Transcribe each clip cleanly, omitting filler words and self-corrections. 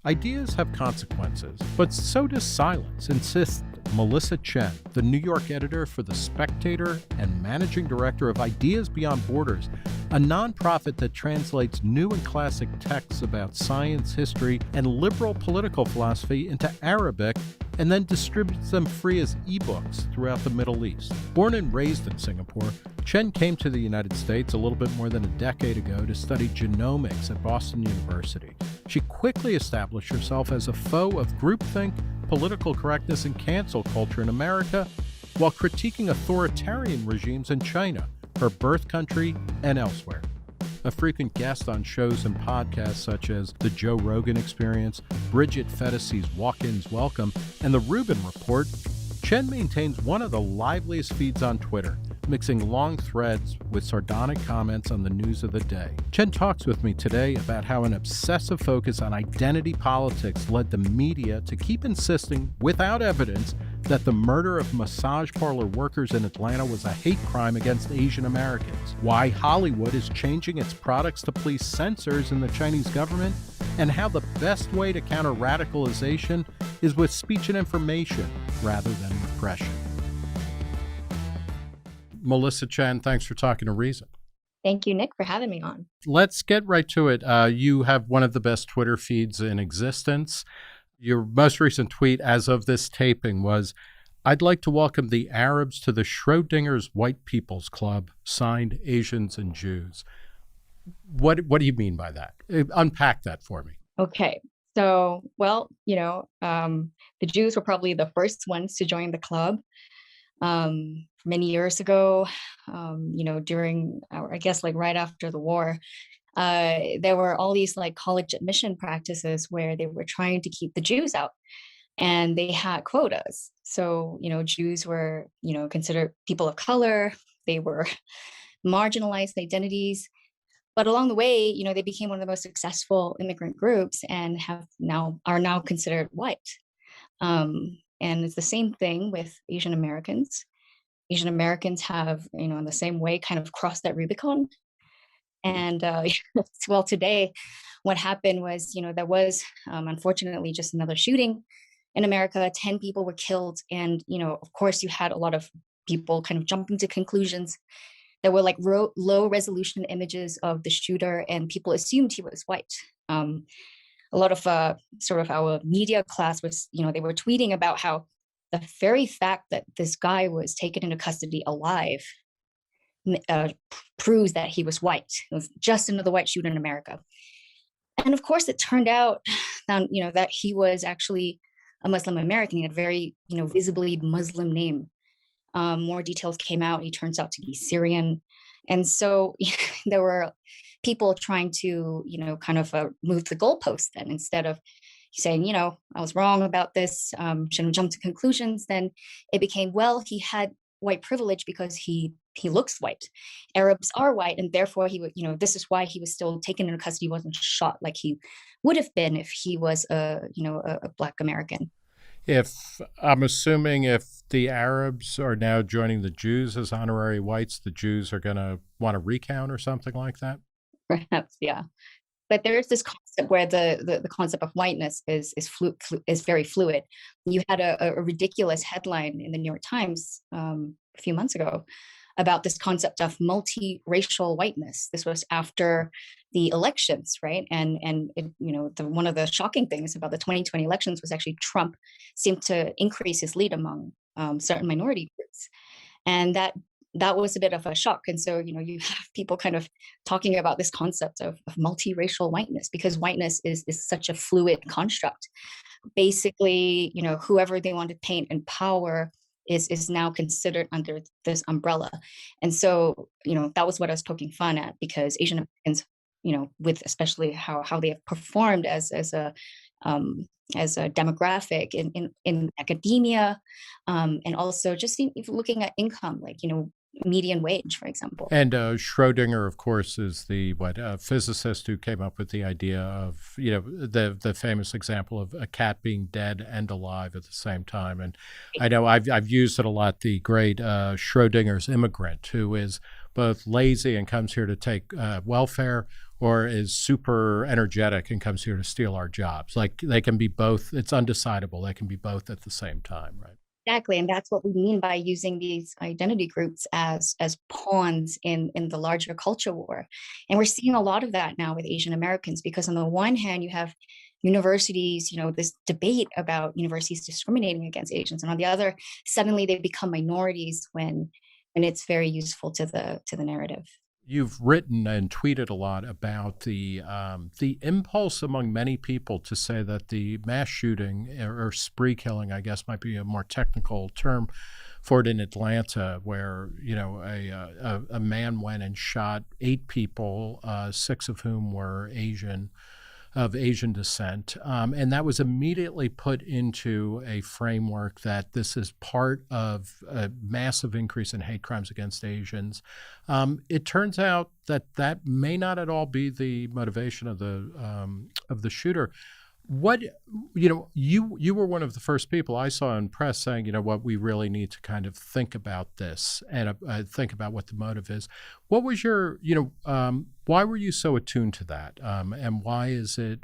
Ideas have consequences, but so does silence, insists Melissa Chen, the New York editor for The Spectator and managing director of Ideas Beyond Borders, a nonprofit that translates new and classic texts about science, history, and liberal political philosophy into Arabic and then distributes them free as ebooks throughout the Middle East. Born and raised in Singapore, Chen came to the United States a little bit more than a decade ago to study genomics at Boston University. She quickly established herself as a foe of groupthink, political correctness, and cancel culture in America, while critiquing authoritarian regimes in China, her birth country, and elsewhere. A frequent guest on shows and podcasts such as The Joe Rogan Experience, Bridget Fetisi's Walk-Ins Welcome, and The Rubin Report, Chen maintains one of the liveliest feeds on Twitter, mixing long threads with sardonic comments on the news of the day. Chen talks with me today about how an obsessive focus on identity politics led the media to keep insisting, without evidence, that the murder of massage parlor workers in Atlanta was a hate crime against Asian Americans, why Hollywood is changing its products to please censors in the Chinese government, and how the best way to counter radicalization is with speech and information rather than repression. Melissa Chen, thanks for talking to Reason. Thank you, Nick, for having me on. Let's get right to it. You have one of the best Twitter feeds in existence. Your most recent tweet as of this taping was, "I'd like to welcome the Arabs to the Schrodinger's White People's Club, signed Asians and Jews." What do you mean by that? Unpack that for me. Okay. So, the Jews were probably the first ones to join the club. Many years ago, during right after the war, there were all these college admission practices where they were trying to keep the Jews out, and they had quotas. So, Jews were, considered people of color. They were marginalized identities. But along the way, they became one of the most successful immigrant groups and are now considered white. And it's the same thing with Asian Americans. Asian Americans have, in the same way, kind of crossed that Rubicon. And today, what happened was, there was unfortunately just another shooting in America. 10 people were killed, and of course, you had a lot of people kind of jumping to conclusions. There were low resolution images of the shooter, and people assumed he was white. A lot of sort of our media class was, they were tweeting about how the very fact that this guy was taken into custody alive proves that he was white. It was just another white shooter in America. And of course, it turned out that he was actually a Muslim American. He had a very, visibly Muslim name. More details came out. He turns out to be Syrian. And so there were people trying to, kind of move the goalposts then. Instead of saying, I was wrong about this, shouldn't jump to conclusions, then it became, well, he had white privilege because he looks white. Arabs are white, and therefore he would, this is why he was still taken into custody, wasn't shot like he would have been if he was a Black American. I'm assuming if the Arabs are now joining the Jews as honorary whites, the Jews are going to want to recount or something like that? Perhaps, yeah. But there is this concept where the concept of whiteness is very fluid. You had a ridiculous headline in the New York Times a few months ago about this concept of multiracial whiteness. This was after the elections, right? And it, one of the shocking things about the 2020 elections was actually Trump seemed to increase his lead among certain minority groups, and that was a bit of a shock. And so, you have people kind of talking about this concept of multiracial whiteness, because whiteness is such a fluid construct. Basically, whoever they want to paint in power is now considered under this umbrella. And so, that was what I was poking fun at, because Asian Americans, with especially how they have performed as a demographic in academia, and also just looking at income, median wage, for example. And Schrodinger, of course, is the physicist who came up with the idea of, the famous example of a cat being dead and alive at the same time. And I know I've used it a lot, the great Schrodinger's immigrant, who is both lazy and comes here to take welfare, or is super energetic and comes here to steal our jobs. Like they can be both. It's undecidable. They can be both at the same time, right? Exactly, and that's what we mean by using these identity groups as pawns in the larger culture war. And we're seeing a lot of that now with Asian Americans, because on the one hand, you have universities, this debate about universities discriminating against Asians, and on the other, suddenly they become minorities when it's very useful to the narrative. You've written and tweeted a lot about the impulse among many people to say that the mass shooting or spree killing, I guess, might be a more technical term for it in Atlanta, where a man went and shot 8 people, 6 of whom were of Asian descent. And that was immediately put into a framework that this is part of a massive increase in hate crimes against Asians. It turns out that that may not at all be the motivation of the shooter. What you were one of the first people I saw in press saying, what, we really need to kind of think about this and think about what the motive is. What was why were you so attuned to that, and why is it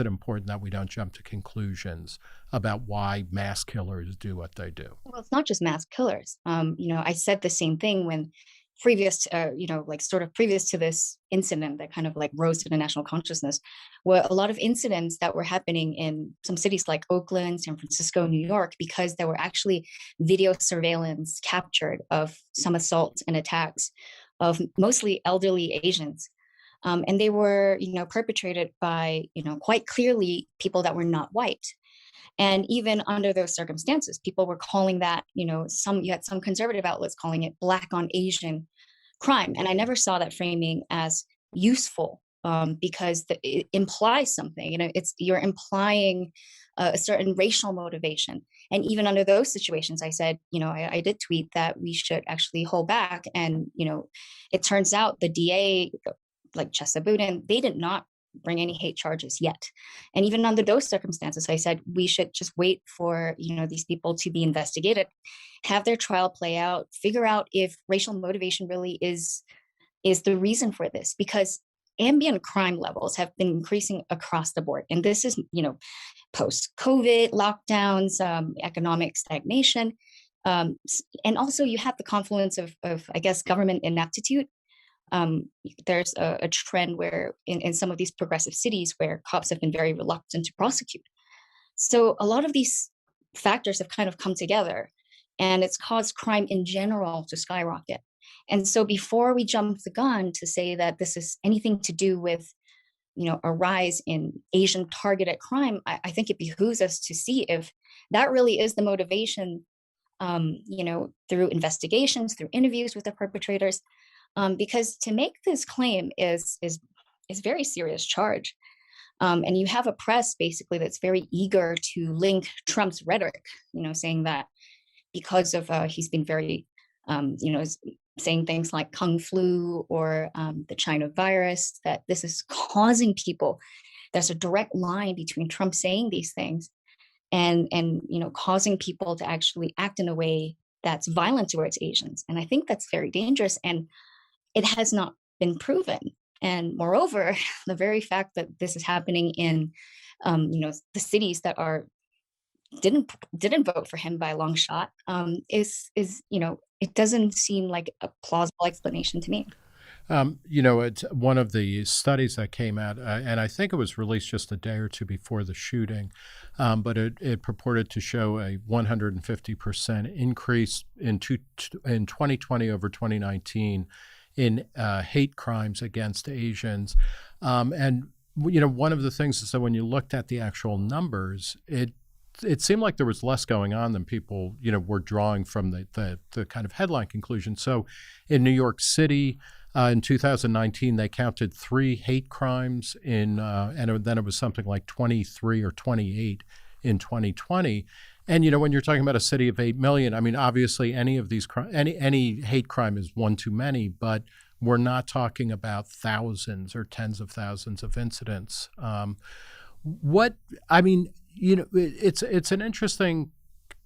important that we don't jump to conclusions about why mass killers do what they do? Well, it's not just mass killers. I said the same thing when previous, like sort of previous to this incident that kind of like rose to the national consciousness, were a lot of incidents that were happening in some cities like Oakland, San Francisco, New York, because there were actually video surveillance captured of some assaults and attacks of mostly elderly Asians. And they were, perpetrated by, quite clearly people that were not white. And even under those circumstances, people were calling that, you had some conservative outlets calling it Black on Asian crime. And I never saw that framing as useful, because it implies something. You're implying a certain racial motivation. And even under those situations, I said, I did tweet that we should actually hold back. And, it turns out the DA, like Chesa Boudin, they did not bring any hate charges yet. And even under those circumstances, I said we should just wait for these people to be investigated, have their trial play out, figure out if racial motivation really is the reason for this, because ambient crime levels have been increasing across the board. And this is post COVID lockdowns, economic stagnation, and also you have the confluence of I guess government ineptitude. There's a trend where in some of these progressive cities where cops have been very reluctant to prosecute. So a lot of these factors have kind of come together, and it's caused crime in general to skyrocket. And so before we jump the gun to say that this is anything to do with a rise in Asian targeted crime, I think it behooves us to see if that really is the motivation, through investigations, through interviews with the perpetrators, because to make this claim is very serious charge. And you have a press basically that's very eager to link Trump's rhetoric, saying that because of he's been very, saying things like Kung flu or the China virus, that this is causing people. There's a direct line between Trump saying these things and causing people to actually act in a way that's violent towards Asians. And I think that's very dangerous. And it has not been proven. And moreover, the very fact that this is happening in, the cities that didn't vote for him by a long shot, is it doesn't seem like a plausible explanation to me. It's one of the studies that came out, and I think it was released just a day or two before the shooting, but it purported to show a 150% increase in 2020 over 2019 in hate crimes against Asians. And one of the things is that when you looked at the actual numbers, it seemed like there was less going on than people were drawing from the kind of headline conclusion. So in New York City in 2019, they counted 3 hate crimes and then it was something like 23 or 28 in 2020. And when you're talking about a city of 8 million, I mean, obviously any of these any hate crime is one too many, but we're not talking about thousands or tens of thousands of incidents. It's an interesting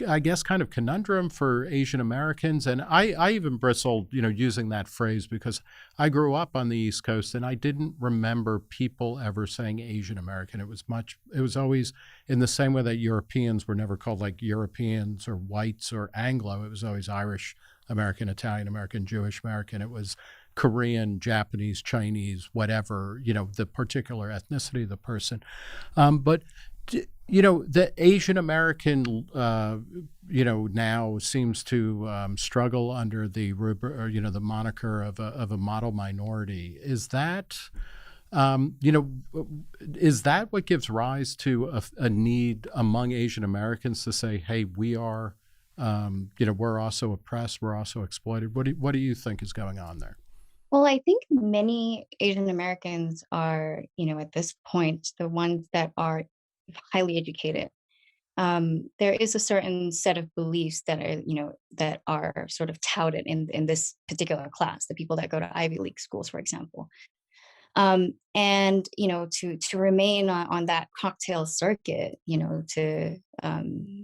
I guess, kind of conundrum for Asian Americans. And I even bristled, using that phrase because I grew up on the East Coast and I didn't remember people ever saying Asian American. It was always in the same way that Europeans were never called like Europeans or whites or Anglo. It was always Irish American, Italian American, Jewish American. It was Korean, Japanese, Chinese, whatever, the particular ethnicity of the person. But the Asian American, now seems to struggle under the rubric, or, the moniker of a model minority. Is that, is that what gives rise to a need among Asian Americans to say, hey, we are, we're also oppressed, we're also exploited? What do you think is going on there? Well, I think many Asian Americans are, at this point, the ones that are highly educated. There is a certain set of beliefs that are sort of touted in this particular class, the people that go to Ivy League schools, for example. And to remain on that cocktail circuit, to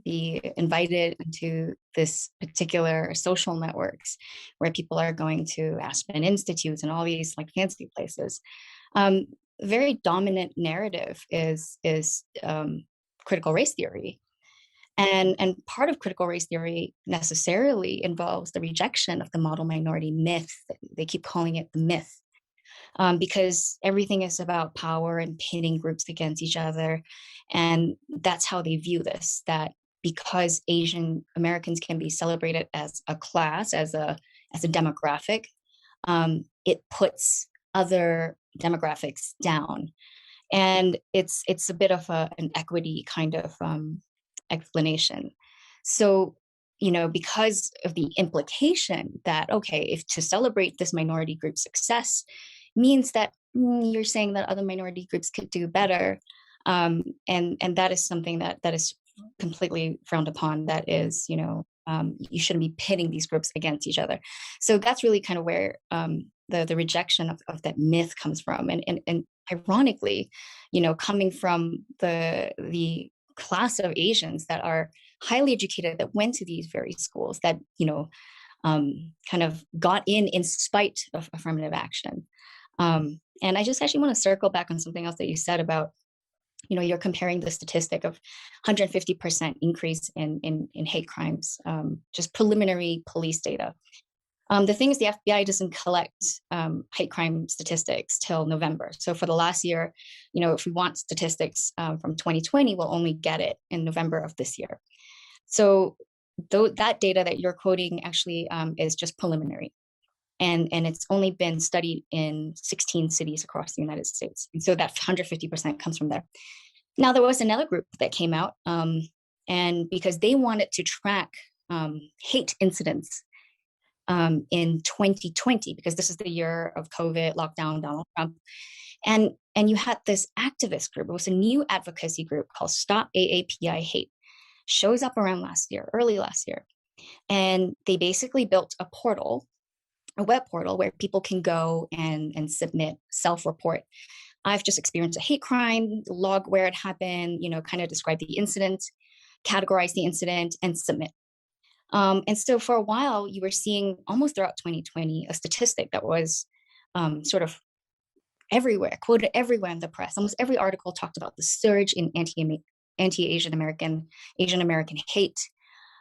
be invited into this particular social networks where people are going to Aspen Institutes and all these like fancy places. Um, Very dominant narrative is critical race theory. And part of critical race theory necessarily involves the rejection of the model minority myth. They keep calling it the myth, because everything is about power and pitting groups against each other. And that's how they view this, that because Asian Americans can be celebrated as a class, as a demographic, it puts other demographics down. And it's a bit of an equity kind of explanation. So, because of the implication that, okay, if to celebrate this minority group success means that you're saying that other minority groups could do better, and that is something that is completely frowned upon. That is, you shouldn't be pitting these groups against each other. So that's really kind of where the rejection of that myth comes from, and ironically, coming from the class of Asians that are highly educated, that went to these very schools, that kind of got in spite of affirmative action. And I just actually want to circle back on something else that you said about, you're comparing the statistic of 150% increase in hate crimes, just preliminary police data. The thing is, the FBI doesn't collect hate crime statistics till November. So for the last year, if we want statistics from 2020, we'll only get it in November of this year. So that data that you're quoting actually is just preliminary. And it's only been studied in 16 cities across the United States. And so that 150% comes from there. Now, there was another group that came out, and because they wanted to track hate incidents in 2020, because this is the year of COVID, lockdown, Donald Trump. And you had this activist group. It was a new advocacy group called Stop AAPI Hate. Shows up around early last year. And they basically built a web portal where people can go and submit self-report. I've just experienced a hate crime, log where it happened, kind of describe the incident, categorize the incident, and submit. And so for a while, you were seeing almost throughout 2020 a statistic that was sort of everywhere, quoted everywhere in the press. Almost every article talked about the surge in anti-Asian American hate.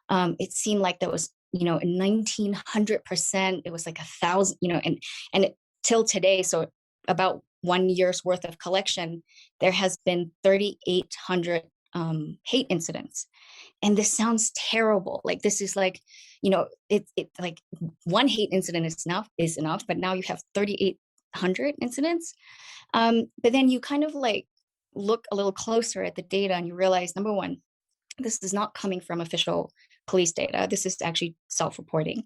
It seemed like there was, 1900%. It was like 1,000, till today. So about 1 year's worth of collection, there has been 3,800 hate incidents. And this sounds terrible. Like, this is like, it like one hate incident is enough, but now you have 3,800 incidents. But then you kind of like look a little closer at the data and you realize, number one, this is not coming from official police data. This is actually self-reporting.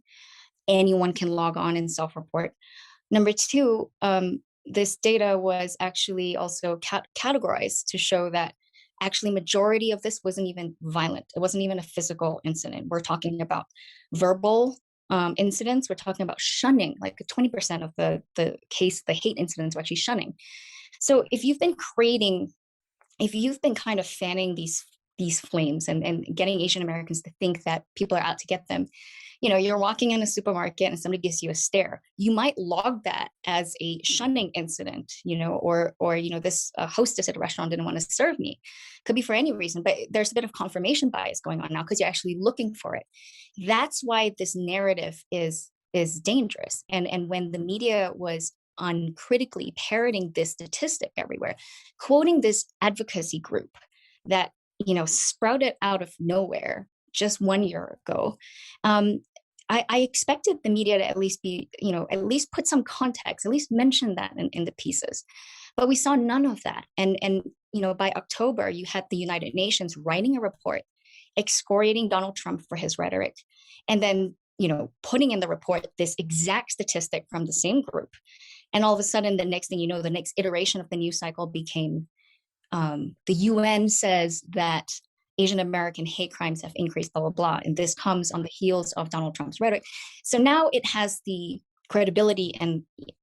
Anyone can log on and self-report. Number two, this data was actually also categorized to show that actually majority of this wasn't even violent. It wasn't even a physical incident. We're talking about verbal incidents. We're talking about shunning, like 20% of the hate incidents were actually shunning. So if you've been kind of fanning these these flames and getting Asian Americans to think that people are out to get them. You're walking in a supermarket and somebody gives you a stare. You might log that as a shunning incident, or this hostess at a restaurant didn't want to serve me. Could be for any reason, but there's a bit of confirmation bias going on now because you're actually looking for it. That's why this narrative is dangerous. And when the media was uncritically parroting this statistic everywhere, quoting this advocacy group that sprouted out of nowhere just 1 year ago. I expected the media to at least be, at least put some context, at least mention that in the pieces. But we saw none of that. And by October, you had the United Nations writing a report excoriating Donald Trump for his rhetoric. And then, putting in the report this exact statistic from the same group. And all of a sudden, the next thing you know, the next iteration of the news cycle became the UN says that Asian American hate crimes have increased, blah, blah, blah. And this comes on the heels of Donald Trump's rhetoric. So now it has the credibility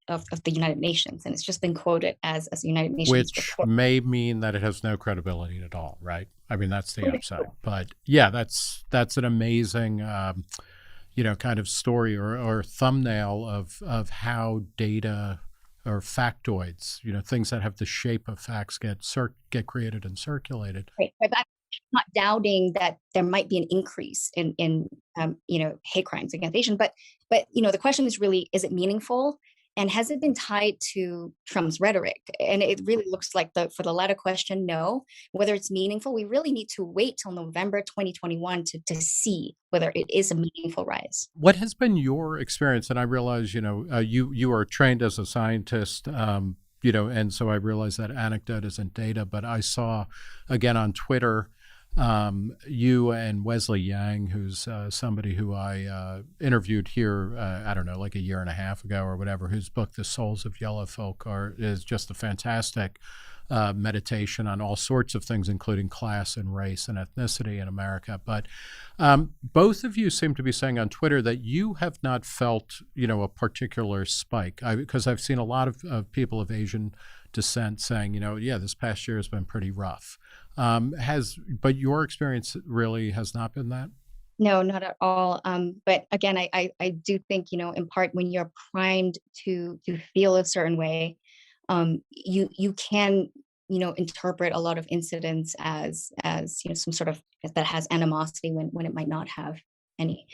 of the United Nations, and it's just been quoted as a United Nations which report. May mean that it has no credibility at all, right? I mean, that's the upside. But yeah, that's an amazing, kind of story or thumbnail of how data or factoids, things that have the shape of facts get created and circulated. Right. But I'm not doubting that there might be an increase in hate crimes against Asian, but the question is really, is it meaningful? And has it been tied to Trump's rhetoric? And it really looks like for the latter question, no. Whether it's meaningful, we really need to wait till November 2021 to see whether it is a meaningful rise. What has been your experience? And I realize, you are trained as a scientist, and so I realize that anecdote isn't data, but I saw, again, on Twitter, you and Wesley Yang, who's somebody who I interviewed here, I don't know, like a year and a half ago or whatever, whose book, The Souls of Yellow Folk, is just a fantastic meditation on all sorts of things, including class and race and ethnicity in America. But both of you seem to be saying on Twitter that you have not felt, a particular spike. Because I've seen a lot of people of Asian descent saying, yeah, this past year has been pretty rough. But your experience really has not been that? No, not at all. But again, I do think, in part when you're primed to feel a certain way, you can, interpret a lot of incidents as some sort of that has animosity when it might not have any.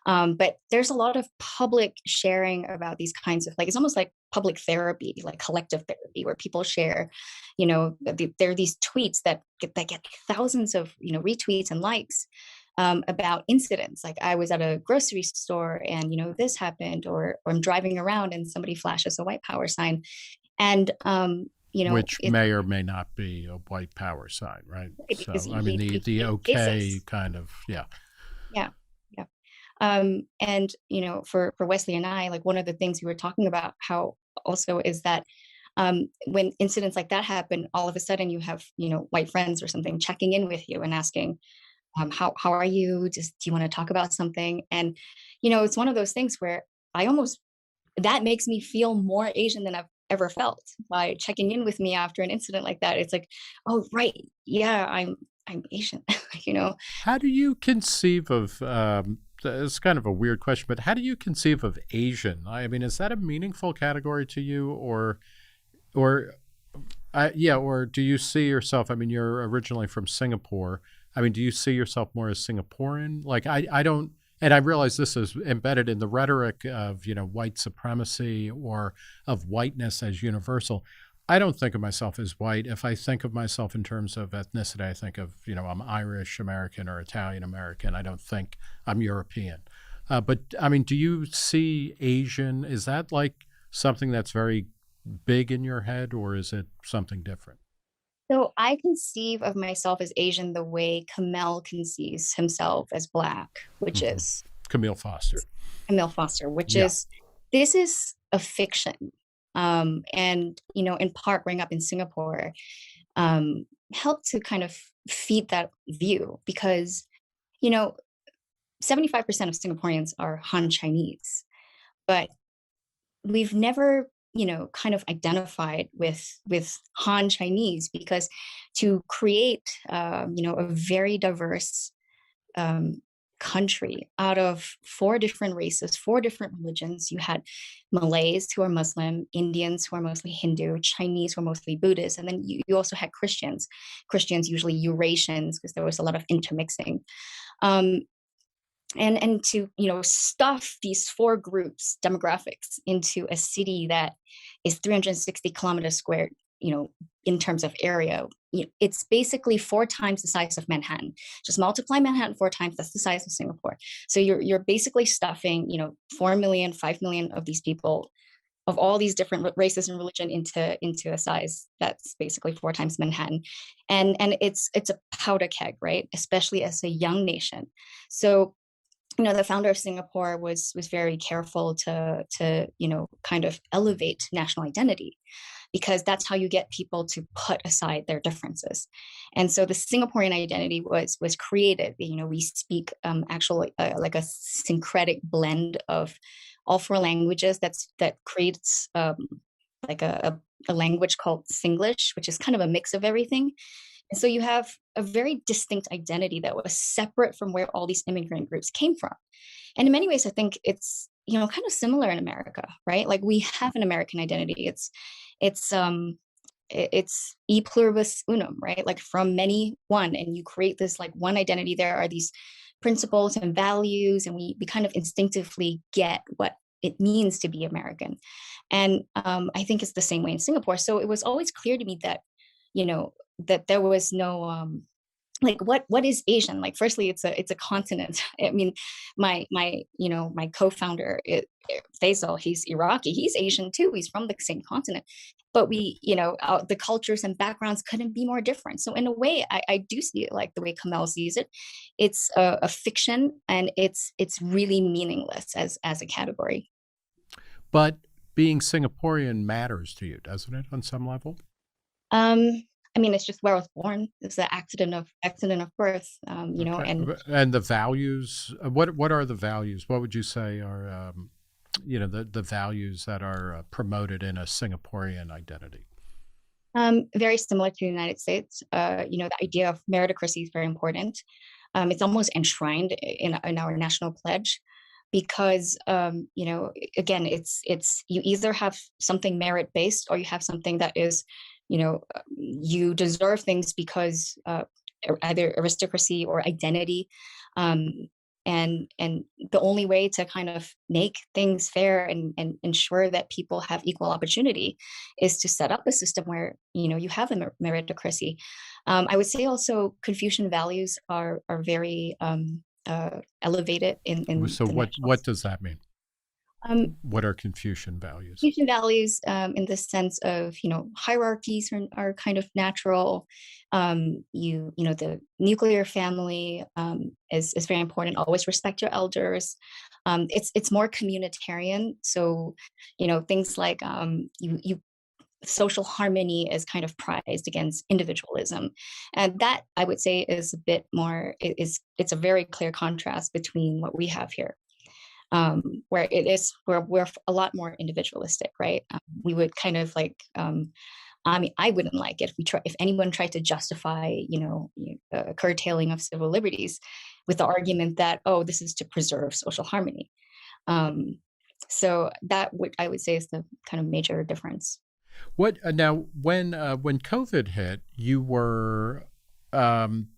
But there's a lot of public sharing about these kinds of, like, it's almost like public therapy, like collective therapy, where people share, there are these tweets that get thousands of, retweets and likes about incidents. Like, I was at a grocery store and, this happened, or I'm driving around and somebody flashes a white power sign. And, which may or may not be a white power sign, right? So, I mean, the okay kind of, yeah. Yeah. And, for Wesley and I, like, one of the things we were talking about how also is that when incidents like that happen, all of a sudden you have, white friends or something checking in with you and asking, how are you? Do you want to talk about something? And, it's one of those things where that makes me feel more Asian than I've ever felt by checking in with me after an incident like that. It's like, oh, right. Yeah, I'm Asian, How do you conceive of, it's kind of a weird question, but how do you conceive of Asian? I mean, is that a meaningful category to you, or do you see yourself, I mean, you're originally from Singapore. I mean, do you see yourself more as Singaporean? Like, I don't, and I realize this is embedded in the rhetoric of, white supremacy or of whiteness as universal. I don't think of myself as white. If I think of myself in terms of ethnicity, I think of, I'm Irish American or Italian American. I don't think I'm European. But I mean, do you see Asian? Is that like something that's very big in your head, or is it something different? So I conceive of myself as Asian the way Kamel conceives himself as Black, which Mhm. is Camille Foster. Camille Foster, which Yeah. is, this is a fiction. And, in part growing up in Singapore, helped to kind of feed that view because, 75% of Singaporeans are Han Chinese, but we've never kind of identified with Han Chinese, because to create, a very diverse um, country out of four different races, four different religions. You had Malays who are Muslim, Indians who are mostly Hindu, Chinese who are mostly Buddhist, and then you also had Christians. Christians usually Eurasians, because there was a lot of intermixing. Um, and to stuff these four groups demographics into a city that is 360 kilometers squared, in terms of area, it's basically four times the size of Manhattan. Just multiply Manhattan four times, that's the size of Singapore. So you're basically stuffing 4 million, 5 million of these people of all these different races and religion into a size that's basically four times Manhattan. And it's a powder keg, right? Especially as a young nation. So the founder of Singapore was very careful to kind of elevate national identity, because that's how you get people to put aside their differences. And so the Singaporean identity was created. We speak actually like a syncretic blend of all four languages. That creates like a language called Singlish, which is kind of a mix of everything. And so you have a very distinct identity that was separate from where all these immigrant groups came from. And in many ways, I think it's kind of similar in America, right? Like we have an American identity. It's e pluribus unum, right? Like from many one, and you create this like one identity. There are these principles and values, and we kind of instinctively get what it means to be American. And I think it's the same way in Singapore. So it was always clear to me that that there was no like what is Asian? Like firstly, it's a continent. I mean, my co-founder Faisal, he's Iraqi, he's Asian too, he's from the same continent, but we the cultures and backgrounds couldn't be more different. So in a way, I do see it like the way Kamel sees it. It's a fiction, and it's really meaningless as a category. But being Singaporean matters to you, doesn't it, on some level? um I mean, it's just where I was born. It's the accident of birth, Okay. and And the values, what are the values? What would you say are, the values that are promoted in a Singaporean identity? very similar to the United States. The idea of meritocracy is very important. It's almost enshrined in our national pledge, because again, it's you either have something merit based, or you have something that is, you deserve things because either aristocracy or identity. Um, and the only way to kind of make things fair and ensure that people have equal opportunity is to set up a system where you have a meritocracy. I would say also Confucian values are very elevated in So the national. what does that mean? Um, What are Confucian values? Confucian values, in the sense of hierarchies are kind of natural. The nuclear family is very important. Always respect your elders. It's more communitarian. So things like you social harmony is kind of prized against individualism, and that I would say is a bit more, it's a very clear contrast between what we have here, where where we're a lot more individualistic, right? We would kind of like, I mean, I wouldn't like it if anyone tried to justify, curtailing of civil liberties with the argument that, oh, this is to preserve social harmony. Um, so that I would say is the kind of major difference. What now? When COVID hit, um,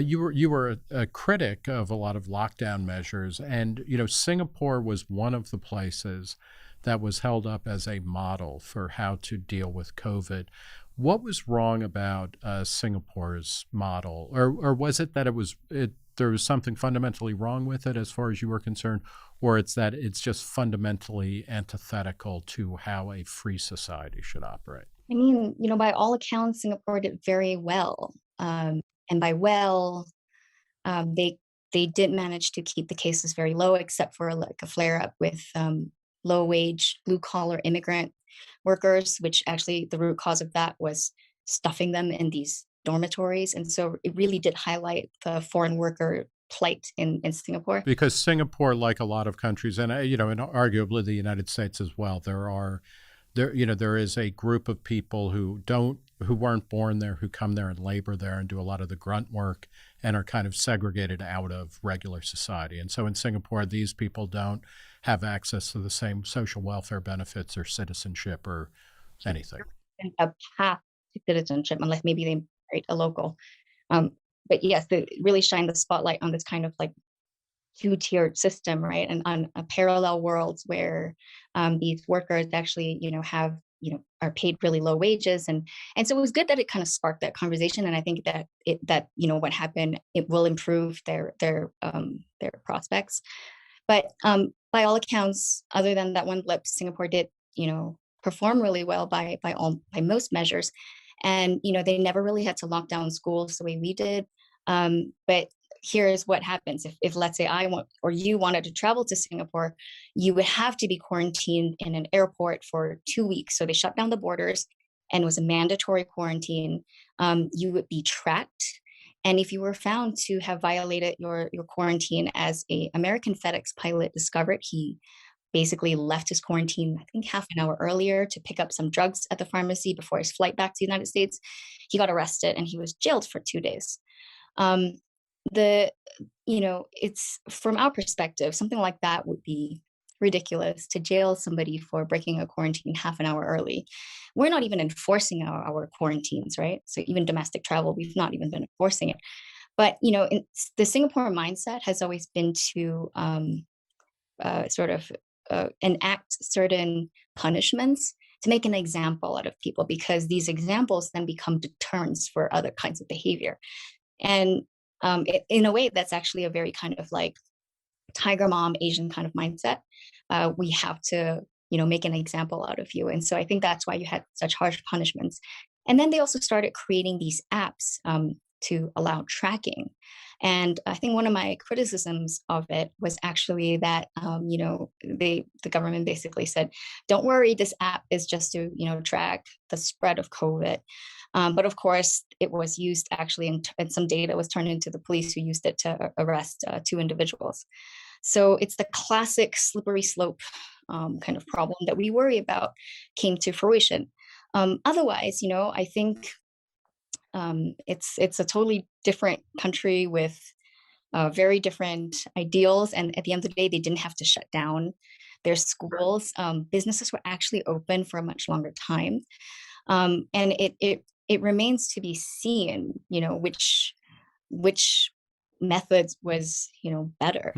you were a critic of a lot of lockdown measures, and Singapore was one of the places that was held up as a model for how to deal with COVID. What was wrong about Singapore's model, or was it that there was something fundamentally wrong with it as far as you were concerned, or it's that it's just fundamentally antithetical to how a free society should operate? I mean, by all accounts, Singapore did very well. And by well, they did manage to keep the cases very low, except for like a flare up with low wage, blue collar immigrant workers, which actually the root cause of that was stuffing them in these dormitories. And so it really did highlight the foreign worker plight in Singapore. Because Singapore, like a lot of countries, and and arguably the United States as well, there is a group of people who weren't born there, who come there and labor there and do a lot of the grunt work and are kind of segregated out of regular society. And so in Singapore, these people don't have access to the same social welfare benefits or citizenship or anything. A path to citizenship unless maybe they married a local. Um, but yes, they really shine the spotlight on this kind of like two-tiered system, right? And on a parallel worlds where these workers actually, have, are paid really low wages, and so it was good that it kind of sparked that conversation. And I think that what happened, it will improve their prospects. But by all accounts, other than that one blip, Singapore did, perform really well by most measures. And they never really had to lock down schools the way we did. But here's what happens if let's say I want or you wanted to travel to Singapore, you would have to be quarantined in an airport for 2 weeks. So they shut down the borders, and it was a mandatory quarantine. You would be tracked. And if you were found to have violated your quarantine, as a American FedEx pilot discovered, he basically left his quarantine, I think half an hour earlier to pick up some drugs at the pharmacy before his flight back to the United States. He got arrested and he was jailed for 2 days. Um, the it's from our perspective, something like that would be ridiculous to jail somebody for breaking a quarantine half an hour early. We're not even enforcing our quarantines, right? So even domestic travel, we've not even been enforcing it. But the Singapore mindset has always been to sort of enact certain punishments to make an example out of people, because these examples then become deterrents for other kinds of behavior. And in a way, that's actually a very kind of like tiger mom Asian kind of mindset. We have to, make an example out of you. And so I think that's why you had such harsh punishments. And then they also started creating these apps to allow tracking. And I think one of my criticisms of it was actually that, the government basically said, don't worry, this app is just to, track the spread of COVID. But of course, it was used actually, and some data was turned into the police, who used it to arrest 2 individuals. So it's the classic slippery slope kind of problem that we worry about came to fruition. Otherwise, I think it's a totally different country with very different ideals. And at the end of the day, they didn't have to shut down their schools. Businesses were actually open for a much longer time. And it remains to be seen, which methods was, better.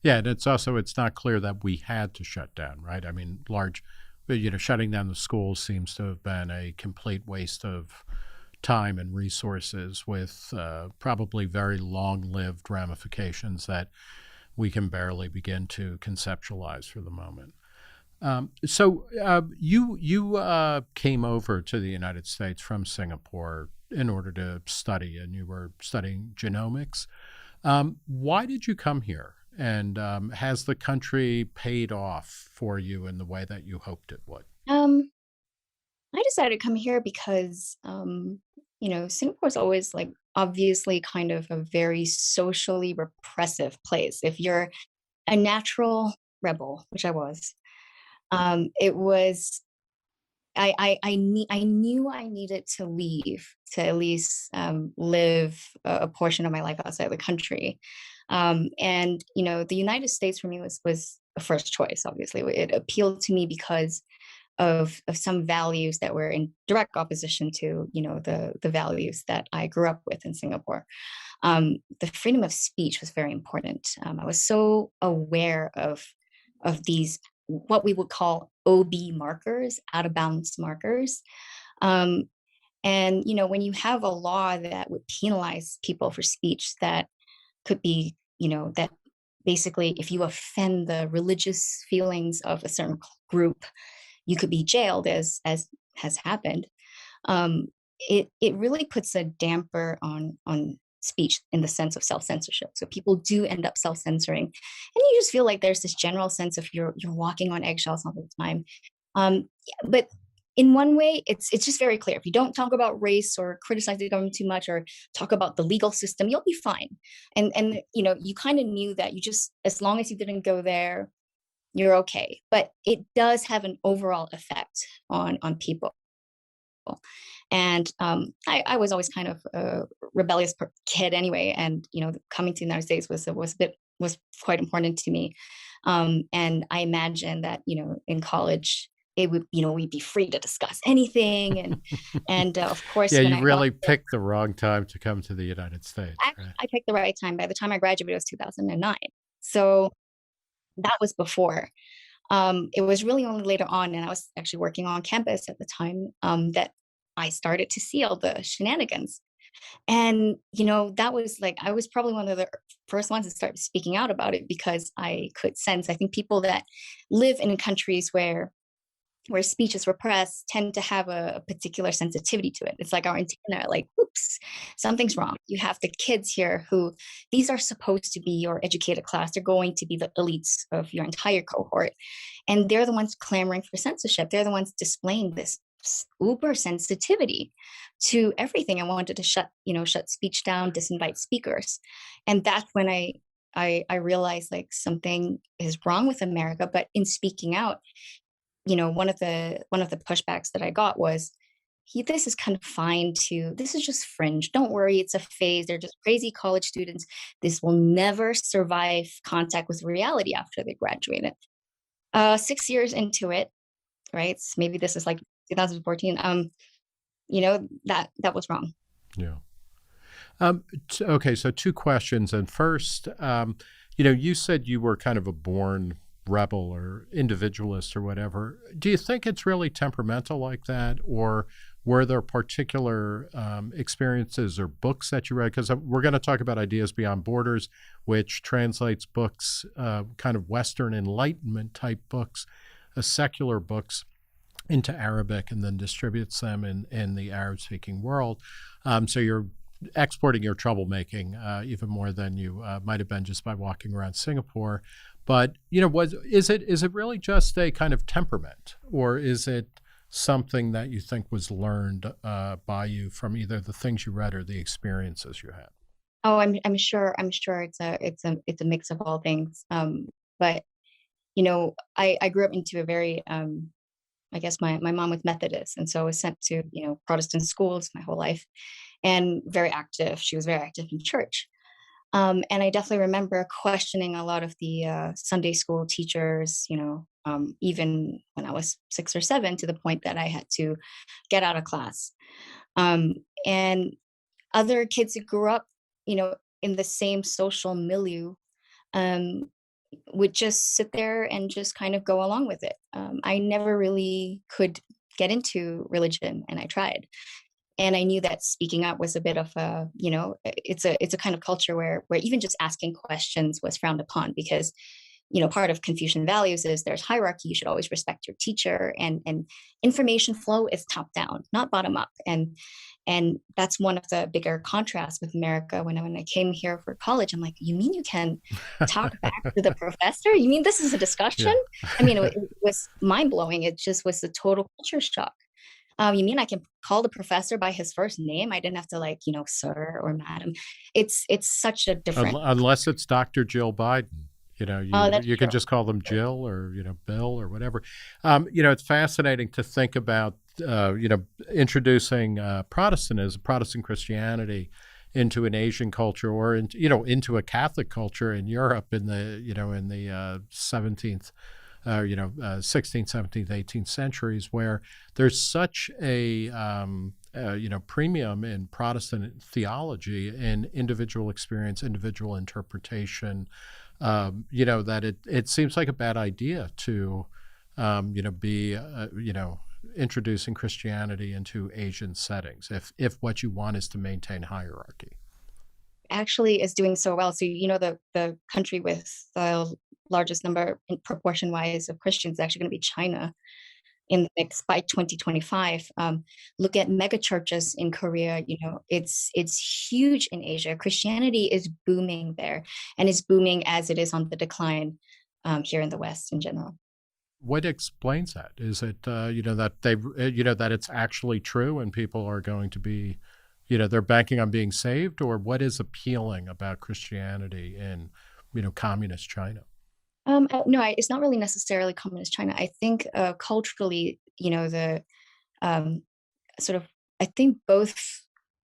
Yeah, and it's not clear that we had to shut down, right? I mean, shutting down the schools seems to have been a complete waste of time and resources, with probably very long-lived ramifications that we can barely begin to conceptualize for the moment. So you came over to the United States from Singapore in order to study, and you were studying genomics. Why did you come here? And has the country paid off for you in the way that you hoped it would? I decided to come here because, Singapore is always like obviously kind of a very socially repressive place. If you're a natural rebel, which I was, it was I knew I needed to leave to at least live a portion of my life outside the country. And the United States for me was a first choice. Obviously, it appealed to me because of some values that were in direct opposition to the values that I grew up with in Singapore. The freedom of speech was very important. I was so aware of these what we would call OB markers, out of bounds markers. Um, and when you have a law that would penalize people for speech that could be, that basically if you offend the religious feelings of a certain group, you could be jailed, as has happened. It really puts a damper on speech in the sense of self-censorship. So people do end up self-censoring, and you just feel like there's this general sense of you're walking on eggshells all the time. But in one way, it's just very clear. If you don't talk about race or criticize the government too much or talk about the legal system, you'll be fine. And you kind of knew that you just, as long as you didn't go there you're okay. But it does have an overall effect on people. And I was always kind of a rebellious kid anyway, and coming to the United States was quite important to me. And I imagine that in college it would we'd be free to discuss anything, and of Yeah, course when you I got really here, picked the wrong time to come to the United States, right? I picked the right time. By the time I graduated, it was 2009. So that was before. It was really only later on, and I was actually working on campus at the time, that I started to see all the shenanigans. And, that was like, I was probably one of the first ones to start speaking out about it because I could sense, I think people that live in countries where speech is repressed tend to have a particular sensitivity to it. It's like our antenna, like, oops, something's wrong. You have the kids here who these are supposed to be your educated class. They're going to be the elites of your entire cohort. And they're the ones clamoring for censorship. They're the ones displaying this uber sensitivity to everything. I wanted to shut speech down, disinvite speakers. And that's when I realized like something is wrong with America. But in speaking out, one of the pushbacks that I got was, this is kind of fine too. This is just fringe. Don't worry, it's a phase. They're just crazy college students. This will never survive contact with reality after they graduate. 6 years into it, right? Maybe this is like 2014. That was wrong. Yeah. Okay, so two questions. And first, you said you were kind of a born rebel or individualist or whatever. Do you think it's really temperamental like that, or were there particular experiences or books that you read? Because we're going to talk about Ideas Beyond Borders, which translates books, kind of Western Enlightenment type books, secular books, into Arabic and then distributes them in the Arab-speaking world. So you're exporting your troublemaking even more than you might have been just by walking around Singapore. But is it really just a kind of temperament, or is it something that you think was learned by you from either the things you read or the experiences you had? Oh, I'm sure it's a mix of all things. But I grew up into a very I guess my mom was Methodist, and so I was sent to Protestant schools my whole life, and very active. She was very active in church. And I definitely remember questioning a lot of the Sunday school teachers, even when I was 6 or 7, to the point that I had to get out of class. And other kids who grew up, in the same social milieu, um, would just sit there and just kind of go along with it. I never really could get into religion, and I tried. And I knew that speaking up was a bit of it's a kind of culture where even just asking questions was frowned upon, because part of Confucian values is there's hierarchy. You should always respect your teacher, and information flow is top down, not bottom up. And that's one of the bigger contrasts with America. When I came here for college, I'm like, you mean you can talk back to the professor? You mean this is a discussion? Yeah. I mean, it was mind blowing. It just was a total culture shock. You mean I can call the professor by his first name? I didn't have to sir or madam. It's such a different. Unless it's Dr. Jill Biden. Oh, that's You can true. just call them Jill or Bill or whatever. It's fascinating to think about introducing Protestant Christianity into an Asian culture, or into a Catholic culture in Europe in the 17th. 16th, 17th, 18th centuries, where there's such a premium in Protestant theology and individual experience, individual interpretation. That it seems like a bad idea to be introducing Christianity into Asian settings if what you want is to maintain hierarchy. Actually is doing so well. So the country with the largest number in proportion wise of Christians is actually going to be China in the mix by 2025. Look at mega churches in Korea. It's huge in Asia. Christianity is booming there, and is booming as it is on the decline here in the West in general. What explains that? Is it that that it's actually true and people are going to be they're banking on being saved, or what is appealing about Christianity in communist China? No, it's not really necessarily communist China. I think culturally, the um, sort of, I think both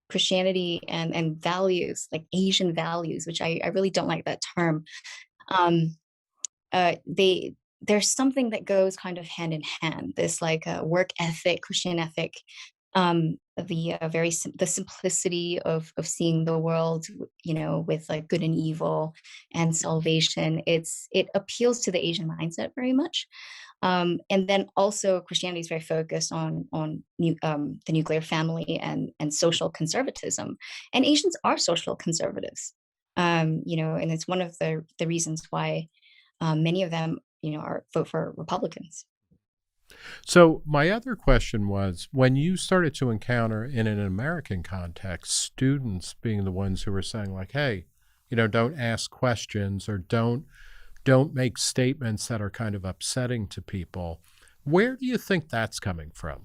Christianity and values, like Asian values, which I really don't like that term. Um, they There's something that goes kind of hand in hand. This like work ethic, Christian ethic, the simplicity of seeing the world, with like good and evil and salvation. It appeals to the Asian mindset very much. And then also Christianity is very focused on the nuclear family and social conservatism. And Asians are social conservatives, and it's one of the reasons why many of them, are vote for Republicans. So, my other question was when you started to encounter in an American context students being the ones who were saying, like, hey, don't ask questions or don't make statements that are kind of upsetting to people. Where do you think that's coming from?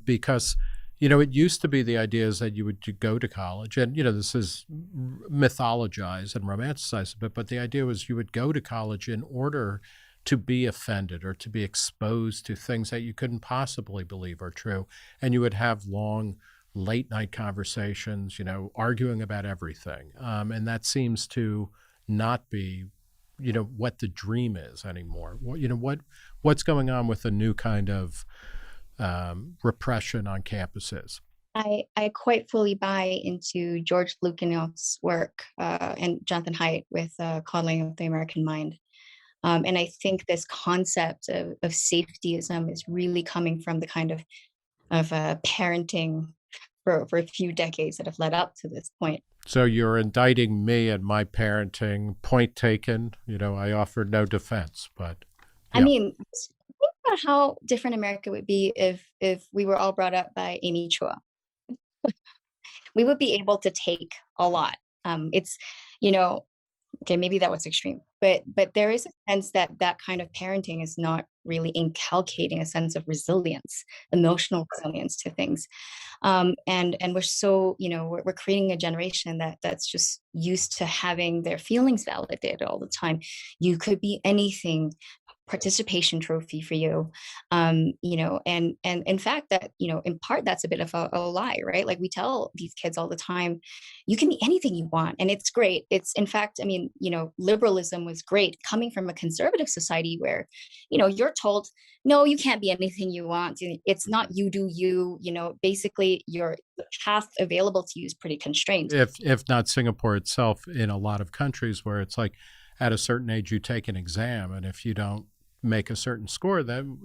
Because it used to be the idea is that you go to college, and this is mythologized and romanticized a bit, but the idea was you would go to college in order to be offended or to be exposed to things that you couldn't possibly believe are true, and you would have long late night conversations, arguing about everything, and that seems to not be what the dream is anymore. What's going on with the new kind of repression on campuses? I quite fully buy into George Lukanow's work and Jonathan Haidt with Coddling of the American Mind. And I think this concept of safetyism is really coming from the kind of parenting for a few decades that have led up to this point. So you're indicting me and my parenting. Point taken. I offered no defense, but I yeah. mean, think about how different America would be if we were all brought up by Amy Chua. We would be able to take a lot. It's, you know, okay, maybe that was extreme, but there is a sense that that kind of parenting is not really inculcating a sense of resilience, emotional resilience to things. And we're so, we're creating a generation that's just used to having their feelings validated all the time. You could be anything, participation trophy for you. And in fact, that, in part that's a bit of a lie, right? Like we tell these kids all the time, you can be anything you want, and it's great. It's, in fact, I mean, liberalism was great coming from a conservative society where, you're told, no, you can't be anything you want. It's not you do you, basically your the path available to you is pretty constrained. If not Singapore itself, in a lot of countries where it's like at a certain age you take an exam, and if you don't make a certain score, then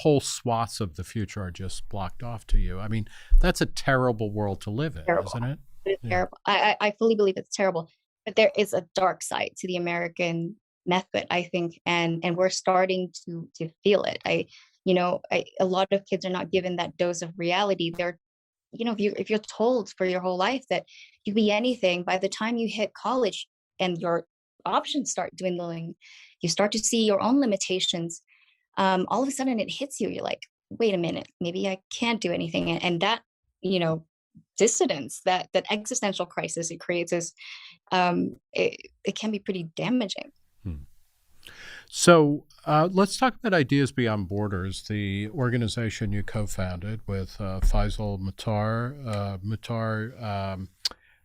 whole swaths of the future are just blocked off to you. I mean, that's a terrible world to live in, Terrible. isn't it? It's Yeah. terrible. I fully believe it's terrible, but there is a dark side to the American method, I think, and we're starting to feel it. A lot of kids are not given that dose of reality. They're, if you're told for your whole life that you can be anything, by the time you hit college and your options start dwindling, you start to see your own limitations. All of a sudden it hits you. You're like, wait a minute, maybe I can't do anything, and that, you know, dissidence, that existential crisis it creates is, it can be pretty damaging. Hmm. So let's talk about Ideas Beyond Borders, the organization you co-founded with Faisal Mutar.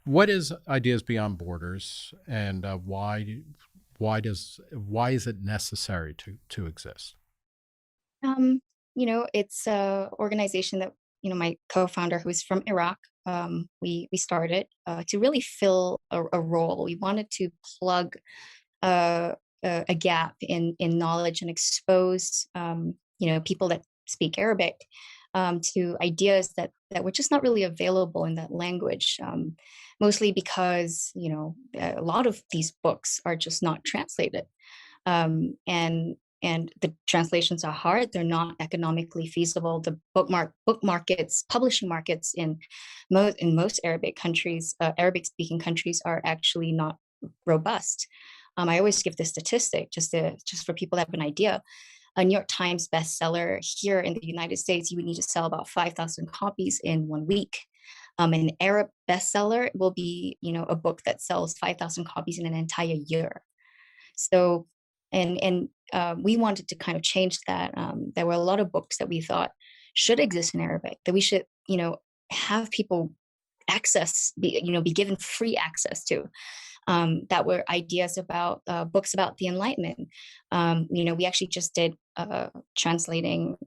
What is Ideas Beyond Borders, and why is it necessary to exist? Um, it's a organization that, my co-founder, who's from Iraq, we started to really fill a role. We wanted to plug uh, a gap in knowledge and expose, people that speak Arabic, to ideas that were just not really available in that language. Mostly because, a lot of these books are just not translated, and the translations are hard. They're not economically feasible. The book markets, publishing markets in most Arabic countries, Arabic speaking countries, are actually not robust. I always give this statistic just for people to have an idea. A New York Times bestseller here in the United States, you would need to sell about 5,000 copies in 1 week. An Arab bestseller will be, a book that sells 5,000 copies in an entire year. So And we wanted to kind of change that. There were a lot of books that we thought should exist in Arabic, that we should, have people be given free access to, that were ideas about books about the Enlightenment. We actually just did translating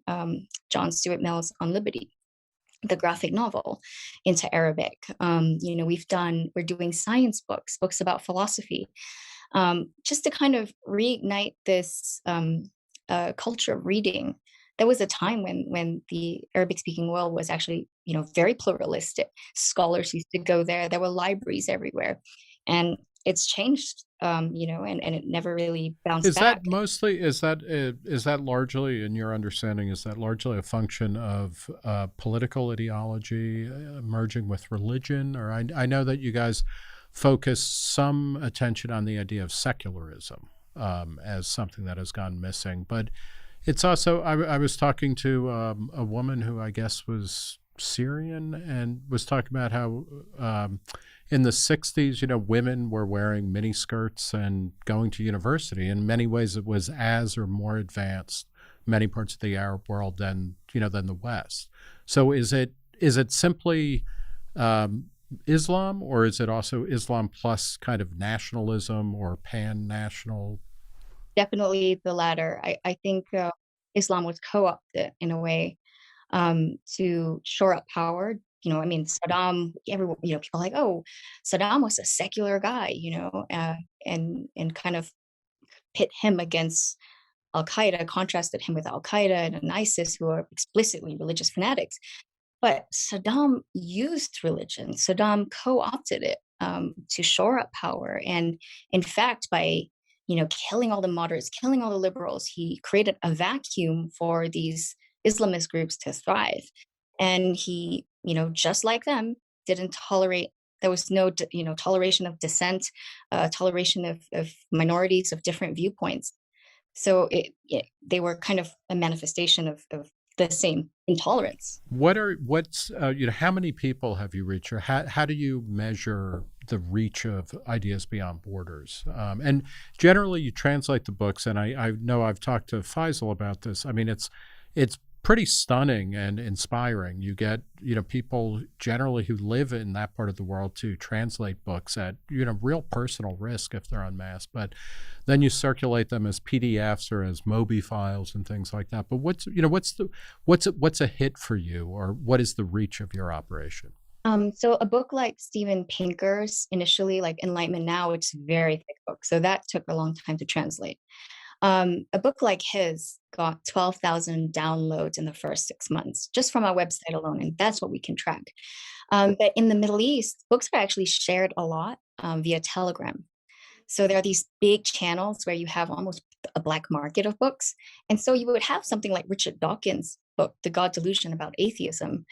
John Stuart Mill's On Liberty, the graphic novel, into Arabic. We're doing science books, books about philosophy, just to kind of reignite this culture of reading. There was a time when the Arabic speaking world was actually, very pluralistic. Scholars used to go there. There were libraries everywhere, and it's changed, and it never really bounced Is back. that mostly is that largely, in your understanding, is that largely a function of political ideology merging with religion? Or I know that you guys focus some attention on the idea of secularism as something that has gone missing, but it's also I was talking to a woman who I guess was Syrian and was talking about how in the 60s, women were wearing mini skirts and going to university. In many ways, it was as or more advanced many parts of the Arab world than the West. So is it simply Islam, or is it also Islam plus kind of nationalism or pan-national? Definitely the latter. I think Islam was co-opted in a way, to shore up power. Saddam, everyone, people are like, oh, Saddam was a secular guy, and kind of pit him against Al Qaeda, contrasted him with Al Qaeda and ISIS, who are explicitly religious fanatics. But Saddam used religion. Saddam co-opted it, to shore up power. And in fact, by killing all the moderates, killing all the liberals, he created a vacuum for these Islamist groups to thrive. And he, just like them, didn't tolerate. There was no, toleration of dissent, toleration of minorities of different viewpoints. So they were kind of a manifestation of the same intolerance. How many people have you reached, or how do you measure the reach of ideas beyond borders? And generally, you translate the books, and I know I've talked to Faisal about this. I mean, it's pretty stunning and inspiring. You get people generally who live in that part of the world to translate books at real personal risk if they're unmasked, but then you circulate them as PDFs or as Mobi files and things like that. But what's a hit for you, or what is the reach of your operation? So a book like Steven Pinker's, initially, like Enlightenment Now, it's a very thick book, so that took a long time to translate. A book like his got 12,000 downloads in the first 6 months, just from our website alone, and that's what we can track. But in the Middle East, books are actually shared a lot via Telegram. So there are these big channels where you have almost a black market of books. And so you would have something like Richard Dawkins' book, The God Delusion About Atheism,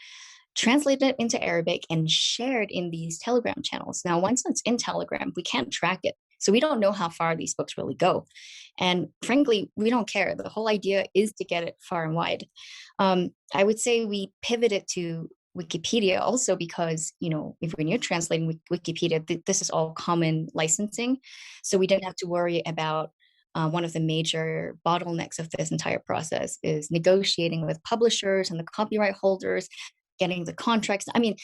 translated into Arabic and shared in these Telegram channels. Now, once it's in Telegram, we can't track it. So we don't know how far these books really go. And frankly, we don't care. The whole idea is to get it far and wide. I would say we pivoted to Wikipedia also because, if when you're translating Wikipedia, this is all common licensing. So we didn't have to worry about one of the major bottlenecks of this entire process is negotiating with publishers and the copyright holders, getting the contracts. I mean,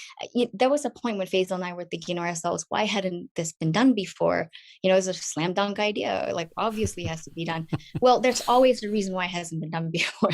there was a point when Faisal and I were thinking to ourselves, why hadn't this been done before? It's a slam dunk idea. Like, obviously it has to be done. Well, there's always a reason why it hasn't been done before.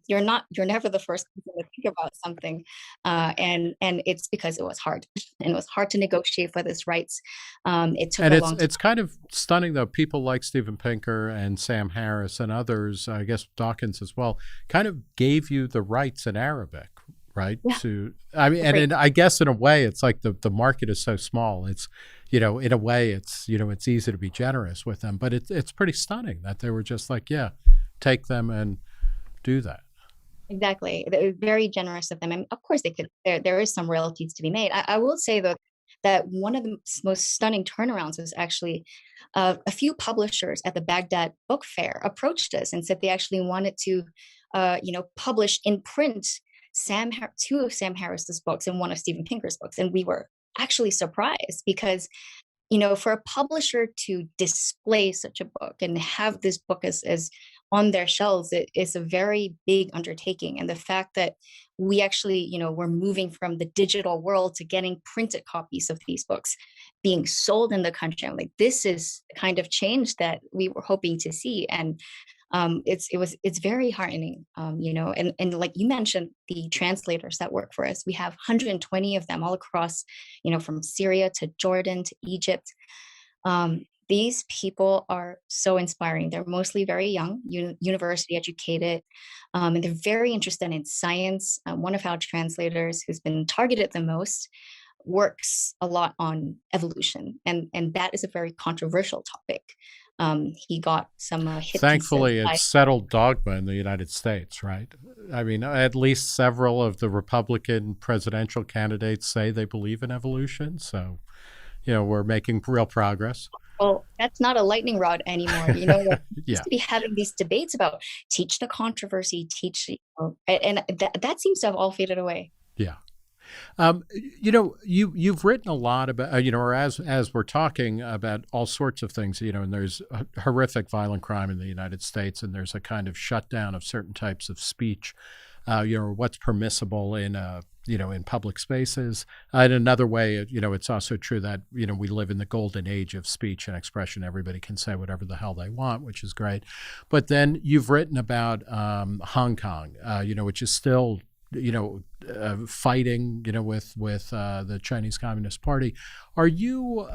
You're never the first person to think about something. And it's because it was hard. And it was hard to negotiate for this rights. It took And a long time. it's kind of stunning, though. People like Stephen Pinker and Sam Harris and others, I guess Dawkins as well, kind of gave you the rights in Arabic, right? Yeah. I mean, and I guess in a way, it's like the market is so small. It's, in a way, it's easy to be generous with them, but it's pretty stunning that they were just like, yeah, take them and do that. Exactly. They were very generous of them. And of course they could, there is some royalties to be made. I will say though, that one of the most stunning turnarounds was actually a few publishers at the Baghdad Book Fair approached us and said they actually wanted to, publish in print two of Sam Harris's books and one of Steven Pinker's books. And we were actually surprised because for a publisher to display such a book and have this book as on their shelves, it is a very big undertaking. And the fact that we actually, we're moving from the digital world to getting printed copies of these books being sold in the country, I'm like, this is the kind of change that we were hoping to see. And it's very heartening, and like you mentioned, the translators that work for us, we have 120 of them all across, from Syria to Jordan to Egypt. These people are so inspiring. They're mostly very young, university educated, and they're very interested in science. One of our translators, who's been targeted the most, works a lot on evolution, and that is a very controversial topic. He got some hit pieces. Thankfully, it's settled dogma in the United States, right? I mean, at least several of the Republican presidential candidates say they believe in evolution. So, we're making real progress. Well, that's not a lightning rod anymore. We're used to be having these debates about teach the controversy, and that seems to have all faded away. Yeah. You've written a lot about, or as we're talking about all sorts of things, and there's a horrific violent crime in the United States, and there's a kind of shutdown of certain types of speech, what's permissible in, in public spaces. In another way, it's also true that, we live in the golden age of speech and expression. Everybody can say whatever the hell they want, which is great. But then you've written about Hong Kong, which is still fighting, with the Chinese Communist Party. Are you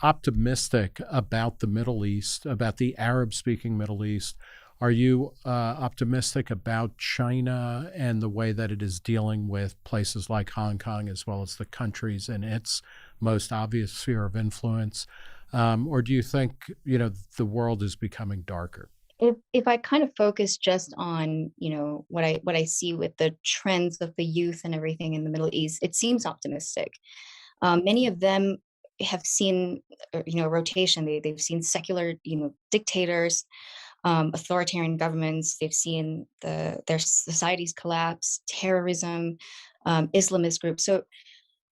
optimistic about the Middle East, about the Arab-speaking Middle East? Are you optimistic about China and the way that it is dealing with places like Hong Kong, as well as the countries in its most obvious sphere of influence? Or do you think, the world is becoming darker? If I kind of focus just on, what I see with the trends of the youth and everything in the Middle East, it seems optimistic. Many of them have seen, rotation. They've seen secular, dictators, authoritarian governments. They've seen their societies collapse, terrorism, Islamist groups. So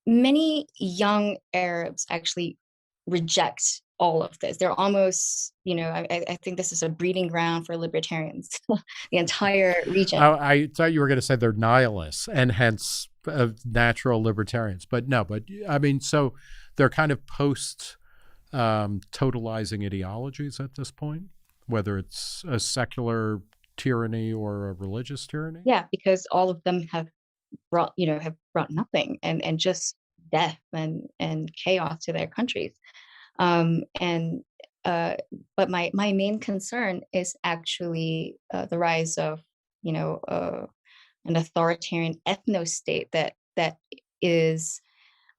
many young Arabs actually reject all of this. They're almost, I think this is a breeding ground for libertarians, the entire region. I thought you were going to say they're nihilists and hence natural libertarians. But no, I mean, so they're kind of post totalizing ideologies at this point, whether it's a secular tyranny or a religious tyranny? Yeah, because all of them have brought nothing and just death and chaos to their countries. And but my main concern is actually the rise of an authoritarian ethno state that is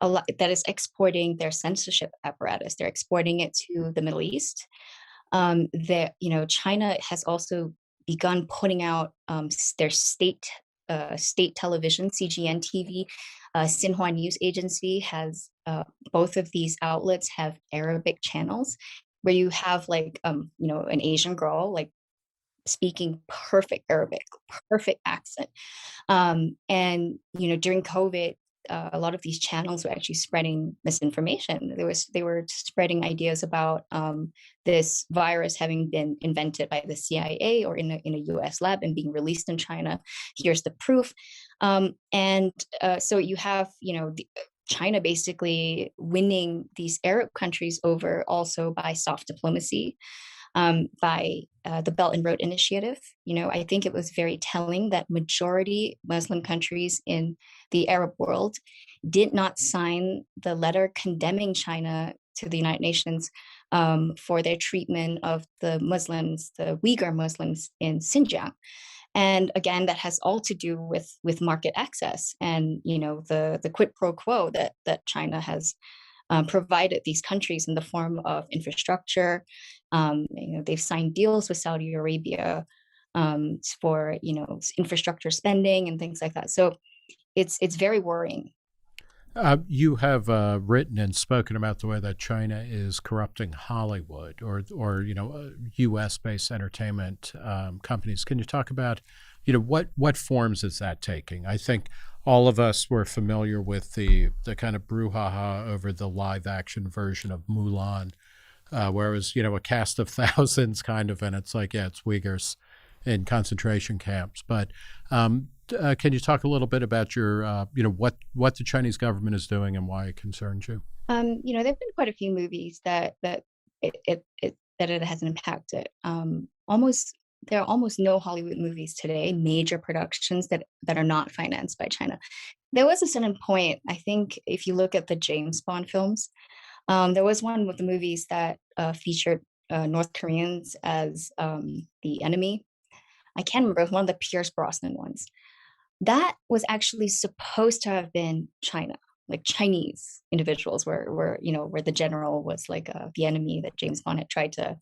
that is exporting their censorship apparatus. They're exporting it to the Middle East. That China has also begun putting out their state television, CGN TV. Xinhua News Agency has both of these outlets have Arabic channels where you have an Asian girl speaking perfect Arabic, perfect accent. And during COVID, a lot of these channels were actually spreading misinformation. They were spreading ideas about this virus having been invented by the CIA or in a U.S. lab and being released in China. Here's the proof. So you have China basically winning these Arab countries over also by soft diplomacy, by the Belt and Road Initiative. I think it was very telling that majority Muslim countries in the Arab world did not sign the letter condemning China to the United Nations for their treatment of the Uyghur Muslims in Xinjiang. And again, that has all to do with market access and the quid pro quo that China has provided these countries in the form of infrastructure. They've signed deals with Saudi Arabia for infrastructure spending and things like that. So it's very worrying. You have written and spoken about the way that China is corrupting Hollywood or U.S.-based entertainment companies. Can you talk about what forms is that taking? I think all of us were familiar with the kind of brouhaha over the live action version of Mulan, where it was, a cast of thousands kind of, and it's like, yeah, it's Uyghurs in concentration camps. But can you talk a little bit about your, what the Chinese government is doing and why it concerns you? There've been quite a few movies that it hasn't impacted. Almost There are almost no Hollywood movies today, major productions that are not financed by China. There was a certain point, I think, if you look at the James Bond films, there was one with the movies that featured North Koreans as the enemy. I can't remember, it was one of the Pierce Brosnan ones. That was actually supposed to have been China, like Chinese individuals where the general was like the enemy that James Bond had tried to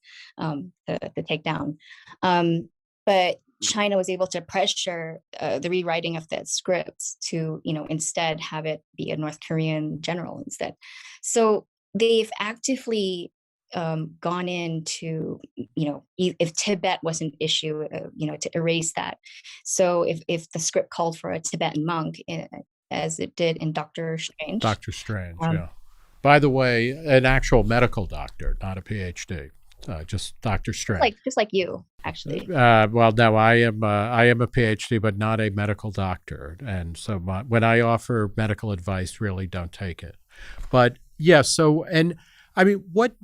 take down. But China was able to pressure the rewriting of that script to, instead have it be a North Korean general instead. So they've actively gone into, if Tibet was an issue, to erase that. So if the script called for a Tibetan monk, as it did in Doctor Strange, Doctor Strange, um, yeah. By the way, an actual medical doctor, not a PhD, just Doctor Strange. just like you, actually. Well, no, I am a PhD, but not a medical doctor, and so when I offer medical advice, really don't take it. But yeah, so and I mean, what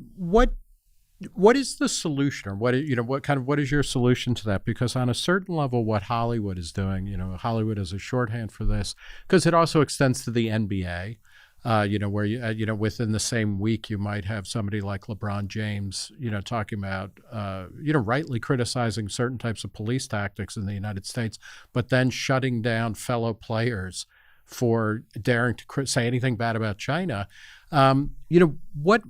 is the solution, or what is your solution to that? Because on a certain level, what Hollywood is doing, Hollywood is a shorthand for this, because it also extends to the NBA. Where within the same week you might have somebody like LeBron James, talking about, rightly criticizing certain types of police tactics in the United States, but then shutting down fellow players for daring to say anything bad about China. What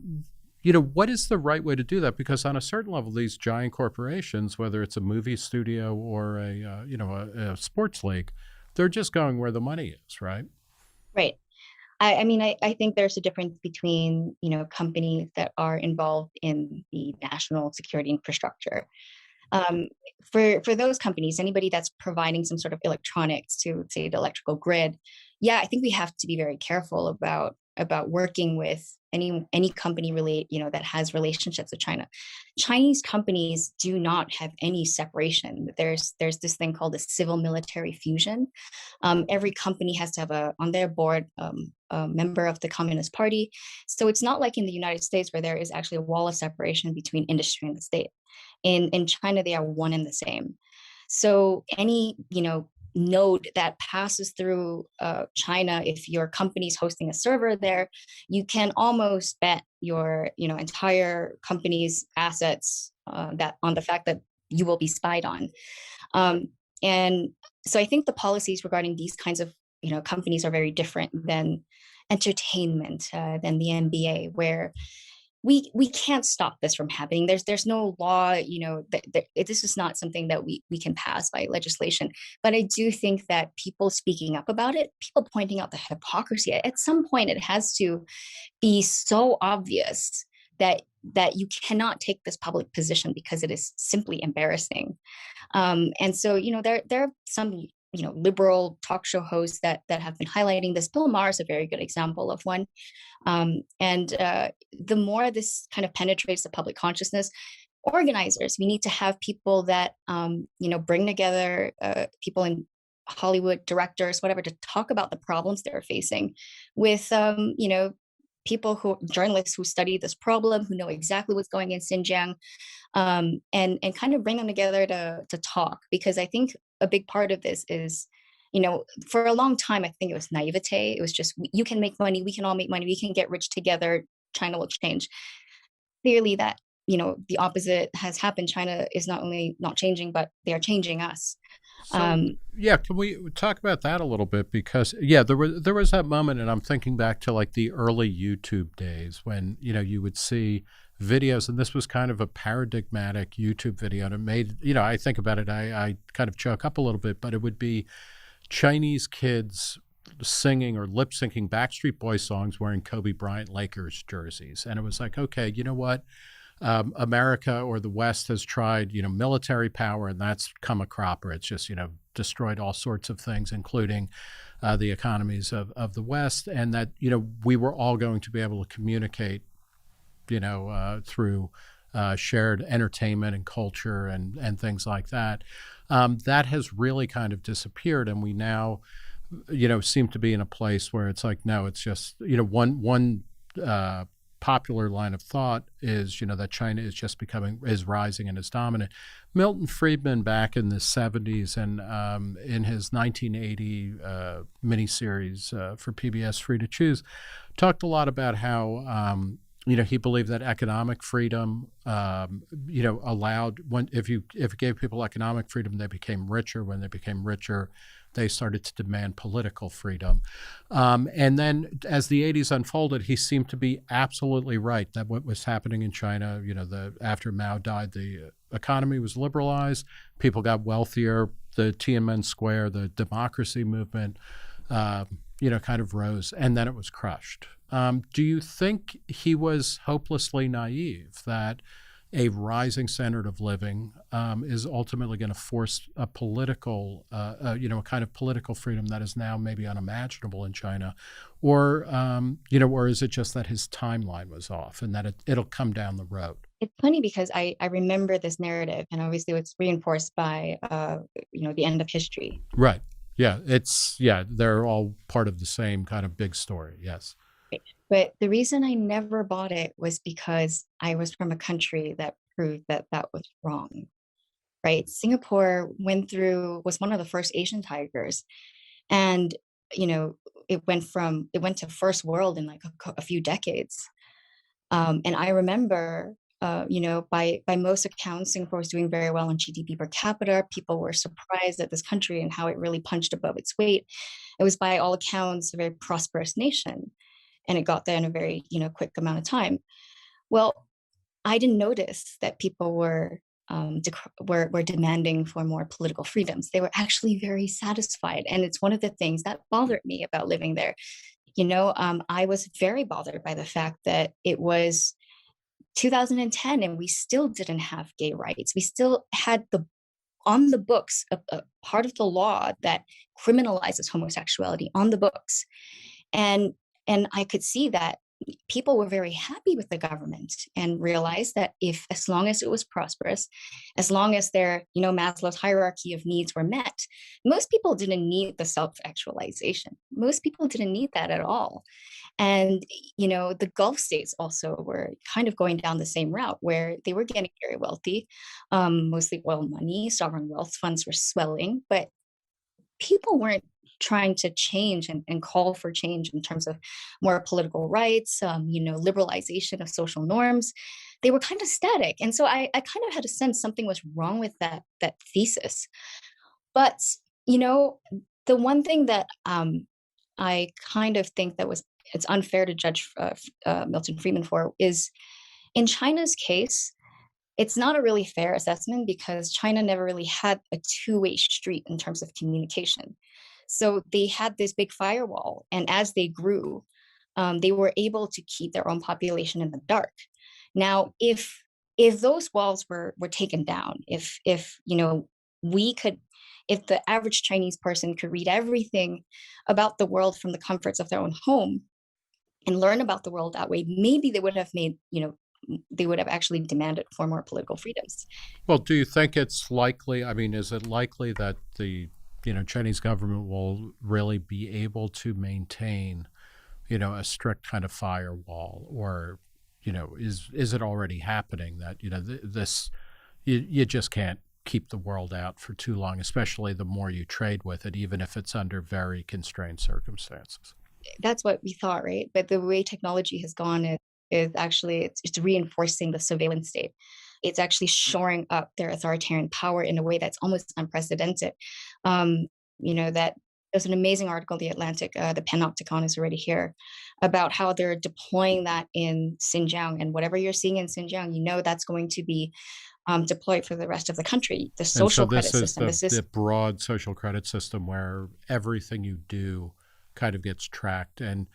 what is the right way to do that? Because on a certain level, these giant corporations, whether it's a movie studio or a sports league, they're just going where the money is, right? Right. I mean, I think there's a difference between, companies that are involved in the national security infrastructure. Um, for those companies, anybody that's providing some sort of electronics to, say, the electrical grid, yeah, I think we have to be very careful about working with any company really, that has relationships with China. Chinese companies do not have any separation. There's this thing called a civil military fusion. Every company has to have on their board a member of the Communist Party. So it's not like in the United States where there is actually a wall of separation between industry and the state. In China, they are one and the same. So any, node that passes through China, if your company is hosting a server there, you can almost bet your, entire company's assets that on the fact that you will be spied on. And so I think the policies regarding these kinds of, companies are very different than entertainment, than the NBA, where we can't stop this from happening. There's no law, this is not something that we can pass by legislation. But I do think that people speaking up about it, people pointing out the hypocrisy, at some point it has to be so obvious that you cannot take this public position because it is simply embarrassing. And so, there are some, liberal talk show hosts that have been highlighting this. Bill Maher is a very good example of one. And the more this kind of penetrates the public consciousness, organizers, we need to have people that, bring together people in Hollywood, directors, whatever, to talk about the problems they're facing with, journalists who study this problem, who know exactly what's going in Xinjiang, and kind of bring them together to talk. Because I think a big part of this is, for a long time, I think it was naivete. It was just, you can make money, we can all make money, we can get rich together, China will change. Clearly that, the opposite has happened. China is not only not changing, but they are changing us. So yeah, can we talk about that a little bit? Because yeah, there was that moment, and I'm thinking back to like the early YouTube days when you would see videos, and this was kind of a paradigmatic YouTube video, and it made I think about it, I kind of choke up a little bit, but it would be Chinese kids singing or lip syncing Backstreet Boys songs wearing Kobe Bryant Lakers jerseys, and it was like, okay, you know what? America or the West has tried, military power, and that's come a cropper. It's just, destroyed all sorts of things, including the economies of the West, and that we were all going to be able to communicate through shared entertainment and culture and things like that. That has really kind of disappeared, and we now, seem to be in a place where it's like, no, it's just, one popular line of thought is, that China is rising and is dominant. Milton Friedman, back in the 70s, and in his 1980 miniseries for PBS Free to Choose, talked a lot about how he believed that economic freedom, allowed if you gave people economic freedom, they became richer. When they became richer, they started to demand political freedom. And then, as the 80s unfolded, he seemed to be absolutely right that what was happening in China, after Mao died, the economy was liberalized, people got wealthier, the Tiananmen Square, the democracy movement, kind of rose, and then it was crushed. Do you think he was hopelessly naive that a rising standard of living is ultimately going to force a political, a kind of political freedom that is now maybe unimaginable in China, or is it just that his timeline was off and that it'll come down the road? It's funny because I remember this narrative, and obviously it's reinforced by the end of history. Right. Yeah. They're all part of the same kind of big story. Yes. But the reason I never bought it was because I was from a country that proved that that was wrong, right? Singapore was one of the first Asian tigers. And, it went to first world in like a few decades. And I remember, by most accounts, Singapore was doing very well on GDP per capita. People were surprised at this country and how it really punched above its weight. It was, by all accounts, a very prosperous nation, and it got there in a very quick amount of time. Well, I didn't notice that people were demanding for more political freedoms. They were actually very satisfied, and it's one of the things that bothered me about living there. I was very bothered by the fact that it was 2010 and we still didn't have gay rights. We still had on the books a part of the law that criminalizes homosexuality on the books. And I could see that people were very happy with the government and realized that as long as it was prosperous, as long as their, Maslow's hierarchy of needs were met, most people didn't need the self-actualization. Most people didn't need that at all. And, the Gulf states also were kind of going down the same route where they were getting very wealthy, mostly oil money, sovereign wealth funds were swelling, but people weren't trying to change and call for change in terms of more political rights, liberalization of social norms. They were kind of static. And so I kind of had a sense something was wrong with that thesis. But, the one thing that I kind of think it's unfair to judge Milton Friedman for is, in China's case, it's not a really fair assessment because China never really had a two-way street in terms of communication. So they had this big firewall, and as they grew, they were able to keep their own population in the dark. Now, if those walls were taken down, if the average Chinese person could read everything about the world from the comforts of their own home and learn about the world that way, maybe they would have they would have actually demanded for more political freedoms. Well, do you think it's likely? I mean, is it likely that the Chinese government will really be able to maintain, a strict kind of firewall, or, is it already happening that this you just can't keep the world out for too long, especially the more you trade with it, even if it's under very constrained circumstances? That's what we thought, right? But the way technology has gone is actually it's reinforcing the surveillance state. It's actually shoring up their authoritarian power in a way that's almost unprecedented. That there's an amazing article in The Atlantic, the Panopticon is already here, about how they're deploying that in Xinjiang, and whatever you're seeing in Xinjiang, that's going to be deployed for the rest of the country. The social credit system. This is the broad social credit system where everything you do kind of gets tracked, and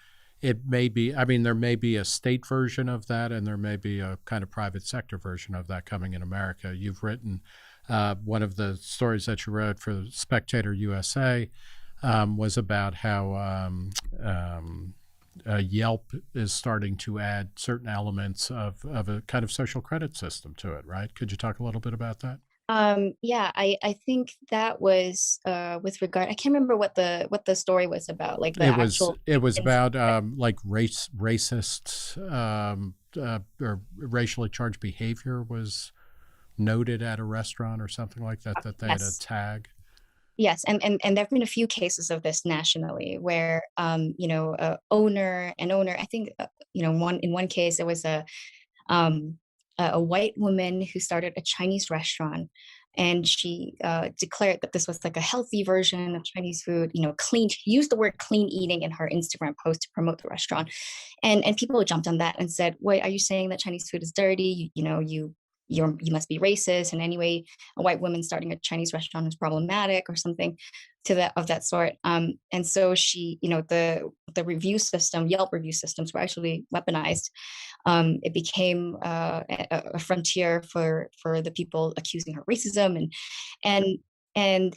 it may be, there may be a state version of that, and there may be a kind of private sector version of that coming in America. You've written one of the stories that you wrote for Spectator USA was about how Yelp is starting to add certain elements of a kind of social credit system to it, right? Could you talk a little bit about that? Yeah, I think that was with regard. I can't remember what the story was about, like the actual It was about incident. like racist or racially charged behavior was noted at a restaurant or something like that, that they had a Yes. tag. Yes, and there have been a few cases of this nationally where an owner, I think one in one case there was um a white woman who started a Chinese restaurant, and she declared that this was like a healthy version of Chinese food, clean, she used the word clean eating in her Instagram post to promote the restaurant. And people jumped on that and said, "Wait, are you saying that Chinese food is dirty? You must be racist. And anyway, a white woman starting a Chinese restaurant is problematic or something to that of that sort." And so she, the review system, Yelp review systems were actually weaponized. It became a frontier for the people accusing her of racism, and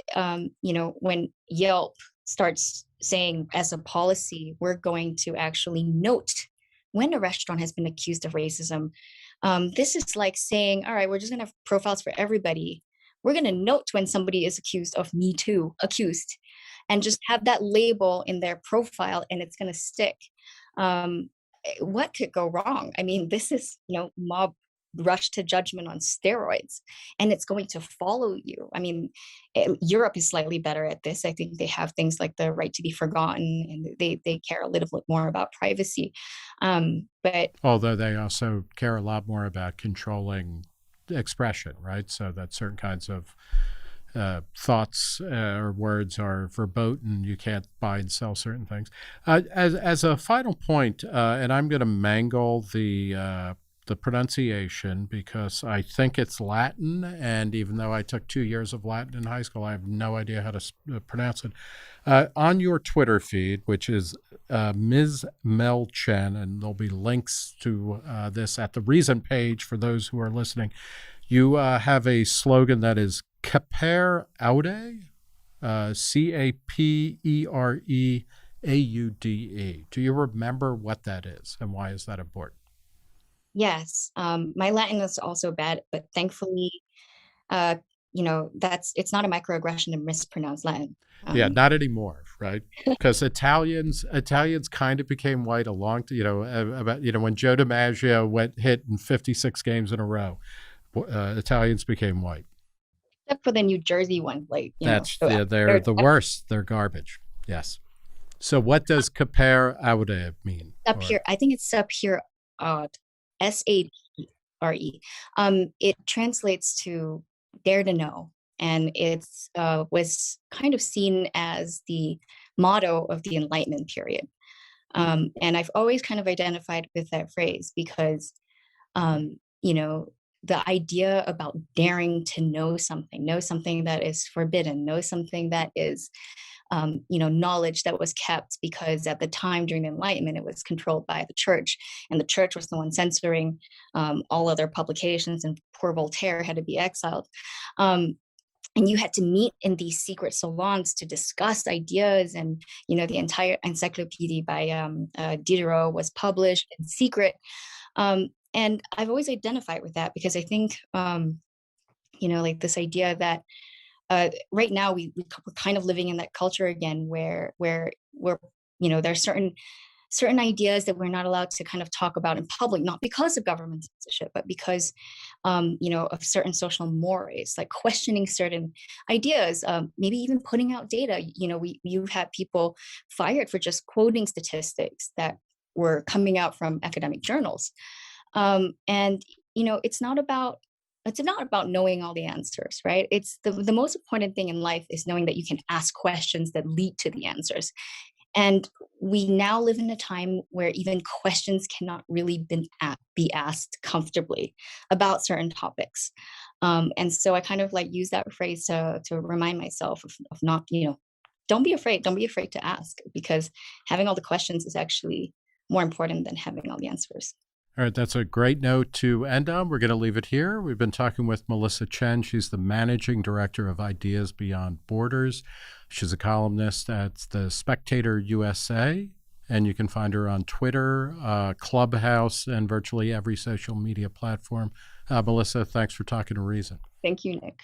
when Yelp starts saying as a policy, we're going to actually note when a restaurant has been accused of racism. This is like saying, all right, we're just going to have profiles for everybody. We're going to note when somebody is accused of Me Too, accused, and just have that label in their profile, and it's going to stick. Um, what could go wrong? I mean, this is, mob rush to judgment on steroids, and it's going to follow you. I mean, Europe is slightly better at this. I think they have things like the right to be forgotten, and they care a little bit more about privacy. But Although they also care a lot more about controlling expression, right? So that certain kinds of thoughts or words are verboten. You can't buy and sell certain things. As a final point, and I'm going to mangle the pronunciation because I think it's Latin, and even though I took 2 years of Latin in high school, I have no idea how to pronounce it. On your Twitter feed, which is Ms. Mel Chen, and there'll be links to this at the Reason page for those who are listening. You have a slogan that is Capere Aude, CAPEREAUDE. Do you remember what that is, and why is that important? yes, my Latin is also bad, but thankfully, uh, that's it's not a microaggression to mispronounce Latin. Yeah, Um, not anymore, right? Because Italians kind of became white about when Joe DiMaggio went hit in 56 games in a row. Italians became white. except for the New Jersey one, like, They're they're the worst. They're garbage. Yes. So what does Capere Aude mean? up Or here. I think it's up here, SAPRE. It translates to dare to know, and it's was kind of seen as the motto of the Enlightenment period. And I've always kind of identified with that phrase because, um, you know, the idea about daring to know something that is forbidden, know something that is, knowledge that was kept because at the time during the Enlightenment, it was controlled by the church, and the church was the one censoring all other publications, and poor Voltaire had to be exiled. Um, and you had to meet in these secret salons to discuss ideas, and the entire encyclopedia by Diderot was published in secret. And I've always identified with that because I think like this idea that right now we're kind of living in that culture again where there's certain ideas that we're not allowed to kind of talk about in public, not because of government censorship, but because of certain social mores, like questioning certain ideas, maybe even putting out data. You've had people fired for just quoting statistics that were coming out from academic journals. And it's not about knowing all the answers, right? It's the most important thing in life is knowing that you can ask questions that lead to the answers. And we now live in a time where even questions cannot really be asked comfortably about certain topics. And so I kind of like use that phrase to remind myself of not, don't be afraid to ask, because having all the questions is actually more important than having all the answers. All right, that's a great note to end on. We're going to leave it here. We've been talking with Melissa Chen. She's the managing director of Ideas Beyond Borders. She's a columnist at the Spectator USA, and you can find her on Twitter, Clubhouse, and virtually every social media platform. Melissa, thanks for talking to Reason. Thank you, Nick.